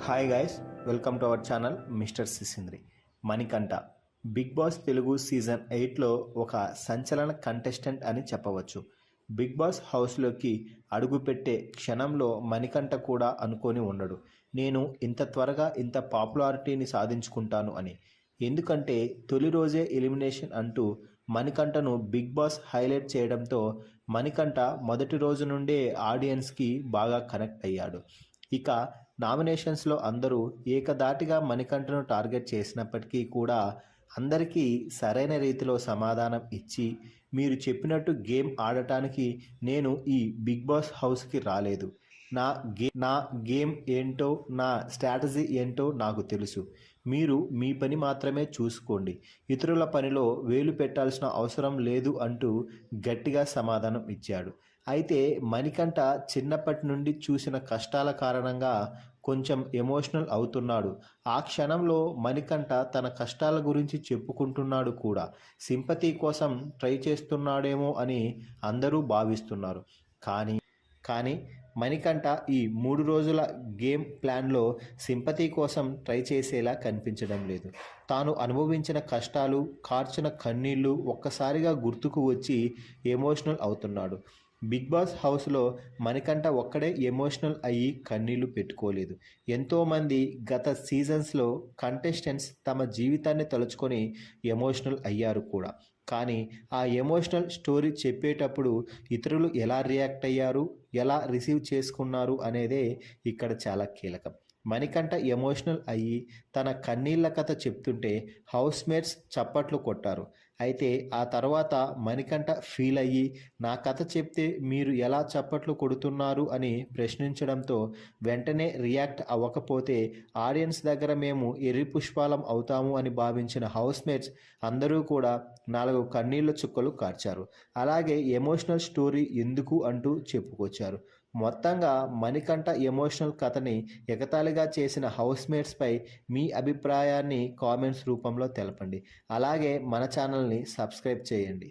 Hi guys, welcome to our channel mister Sisindri. Manikanta Bigg Boss Telugu season 8లో ఒక సంచలన contestant అని చెప్పవచ్చు. బిగ్ బాస్ హౌస్లోకి అడుగుపెట్టే క్షణంలో మణికంఠ కూడా అనుకొని ఉండడు, నేను ఇంత త్వరగా ఇంత పాపులారిటీని సాధించుకుంటాను అని. ఎందుకంటే తొలి రోజే ఎలిమినేషన్ అంటూ మణికంఠను బిగ్ బాస్ హైలైట్ చేయడంతో మణికంఠ మొదటి రోజు నుండే ఆడియన్స్కి బాగా కనెక్ట్ అయ్యాడు. ఇక నామినేషన్స్లో అందరూ ఏకధాటిగా మణికంఠను టార్గెట్ చేసినప్పటికీ కూడా అందరికీ సరైన రీతిలో సమాధానం ఇచ్చి, మీరు చెప్పినట్టు గేమ్ ఆడటానికి నేను ఈ బిగ్ బాస్ హౌస్కి రాలేదు, నా గేమ్ ఏంటో, నా స్ట్రాటజీ ఏంటో నాకు తెలుసు, మీరు మీ పని మాత్రమే చూసుకోండి, ఇతరుల పనిలో వేలు పెట్టాల్సిన అవసరం లేదు అంటూ గట్టిగా సమాధానం ఇచ్చాడు. అయితే మణికంఠ చిన్నప్పటి నుండి చూసిన కష్టాల కారణంగా కొంచెం ఎమోషనల్ అవుతున్నాడు. ఆ క్షణంలో మణికంఠ తన కష్టాల గురించి చెప్పుకుంటున్నాడు కూడా. సింపతి కోసం ట్రై చేస్తున్నాడేమో అని అందరూ భావిస్తున్నారు. కానీ మణికంఠ ఈ 3 రోజుల గేమ్ ప్లాన్లో సింపతి కోసం ట్రై చేసేలా కనిపించడం లేదు. తాను అనుభవించిన కష్టాలు, కార్చిన కన్నీళ్లు ఒక్కసారిగా గుర్తుకు వచ్చి ఎమోషనల్ అవుతున్నాడు. బిగ్ బాస్ హౌస్లో మణికంఠ ఒక్కడే ఎమోషనల్ అయ్యి కన్నీళ్లు పెట్టుకోలేదు. ఎంతోమంది గత సీజన్స్లో కంటెస్టెంట్స్ తమ జీవితాన్ని తలుచుకొని ఎమోషనల్ అయ్యారు కూడా. కానీ ఆ ఎమోషనల్ స్టోరీ చెప్పేటప్పుడు ఇతరులు ఎలా రియాక్ట్ అయ్యారు, ఎలా రిసీవ్ చేసుకున్నారు అనేదే ఇక్కడ చాలా కీలకం. మణికంఠ ఎమోషనల్ అయ్యి తన కన్నీళ్ల కథ చెప్తుంటే హౌస్మేట్స్ చప్పట్లు కొట్టారు. అయితే ఆ తర్వాత మణికంఠ ఫీల్ అయ్యి, నా కథ చెప్తే మీరు ఎలా చప్పట్లు కొడుతున్నారు అని ప్రశ్నించడంతో వెంటనే రియాక్ట్ అవ్వకపోతే ఆడియన్స్ దగ్గర మేము ఎర్రి పుష్పాలం అవుతాము అని భావించిన హౌస్మేట్స్ అందరూ కూడా 4 కన్నీళ్ల చుక్కలు కార్చారు. అలాగే ఎమోషనల్ స్టోరీ ఎందుకు అంటూ చెప్పుకొచ్చారు. మొత్తంగా మణికంఠ ఎమోషనల్ కథని ఎగతాళిగా చేసిన హౌస్మేట్స్పై మీ అభిప్రాయాన్ని కామెంట్స్ రూపంలో తెలపండి. అలాగే మన ఛానల్ని సబ్స్క్రైబ్ చేయండి.